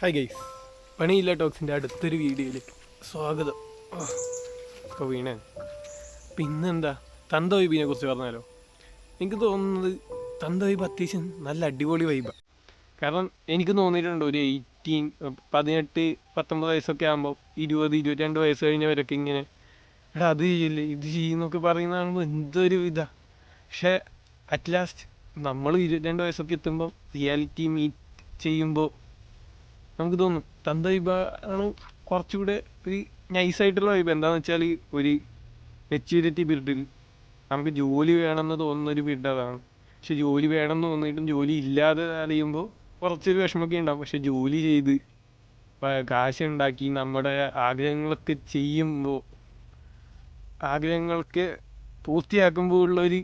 Hi guys, പണിയില്ല ടോക്സിൻ്റെ അടുത്തൊരു വീഡിയോയിലേക്ക് സ്വാഗതം. ഇപ്പോൾ വീണേ പിന്നെന്താ തന്ത വൈബിനെ കുറിച്ച് പറഞ്ഞാലോ. എനിക്ക് തോന്നുന്നത് തന്ത വൈബ് അത്യാവശ്യം നല്ല അടിപൊളി വൈബാണ്. കാരണം എനിക്ക് തോന്നിയിട്ടുണ്ട് ഒരു 18 19 വയസ്സൊക്കെ ആകുമ്പോൾ 20 22 വയസ്സ് കഴിഞ്ഞവരൊക്കെ ഇങ്ങനെ എടാ അത് ചെയ്യില്ലേ ഇത് ചെയ്യുന്നൊക്കെ പറയുന്നതാകുമ്പോൾ എന്തൊരു ഇതാണ്. പക്ഷേ അറ്റ് ലാസ്റ്റ് നമ്മൾ 22 വയസ്സൊക്കെ എത്തുമ്പോൾ റിയാലിറ്റി മീറ്റ് ചെയ്യുമ്പോൾ നമുക്ക് തോന്നും തന്ത വൈബ് ആണ് കുറച്ചുകൂടെ ഒരു നൈസായിട്ടുള്ള വൈബ്. എന്താണെന്ന് വെച്ചാൽ ഒരു മെച്യൂരിറ്റി ബിൽഡിൽ നമുക്ക് ജോലി വേണമെന്ന് തോന്നുന്നൊരു ബിൽഡ് അതാണ്. പക്ഷെ ജോലി വേണമെന്ന് തോന്നിയിട്ടും ജോലി ഇല്ലാതെ അറിയുമ്പോൾ കുറച്ചൊരു വിഷമമൊക്കെ ഉണ്ടാകും. പക്ഷെ ജോലി ചെയ്ത് കാശുണ്ടാക്കി നമ്മുടെ ആഗ്രഹങ്ങളൊക്കെ ചെയ്യുമ്പോൾ ആഗ്രഹങ്ങളൊക്കെ പൂർത്തിയാക്കുമ്പോൾ ഉള്ളൊരു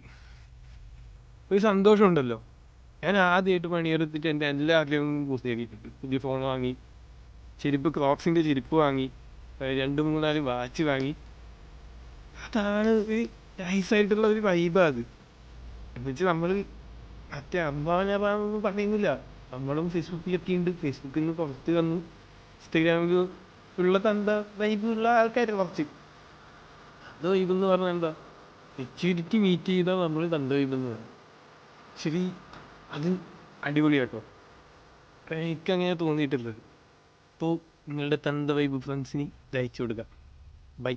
സന്തോഷമുണ്ടല്ലോ. ഞാൻ ആദ്യമായിട്ട് പണിയെടുത്തിട്ട് എൻ്റെ എല്ലാ ആഗ്രഹങ്ങളും പൂർത്തിയാക്കിയിട്ടുണ്ട്. പുതിയ ഫോൺ വാങ്ങി, ക്രോക്സിൻ്റെ ചെരുപ്പ് വാങ്ങി, 2 3 4 വാച്ച് വാങ്ങി. അതാണ് ഒരു നൈസായിട്ടുള്ള ഒരു വൈബാണ് അത്. എന്നുവെച്ചാൽ നമ്മൾ മറ്റേ അമ്മാവനൊന്നും പറയുന്നില്ല. നമ്മളും ഫേസ്ബുക്കിലൊക്കെ ഉണ്ട്. ഫേസ്ബുക്കിൽ നിന്ന് പുറത്ത് വന്നു ഇൻസ്റ്റഗ്രാമിൽ ഉള്ള തന്ത വൈബുള്ള ആൾക്കാർ കുറച്ച്. തന്ത വൈബ് എന്ന് പറഞ്ഞാൽ എന്താ, മെച്യൂരിറ്റി മീറ്റ് ചെയ്താൽ നമ്മൾ തന്ത വൈബ് എന്ന് പറയും. ശരി, അത് അടിപൊളിയാട്ടോ. എനിക്കങ്ങനെ തോന്നിയിട്ടുള്ളത്. അപ്പോൾ നിങ്ങളുടെ തന്ത വൈബ് ഫ്രണ്ട്സിന് ഇത് അയച്ചു കൊടുക്കുക. ബൈ.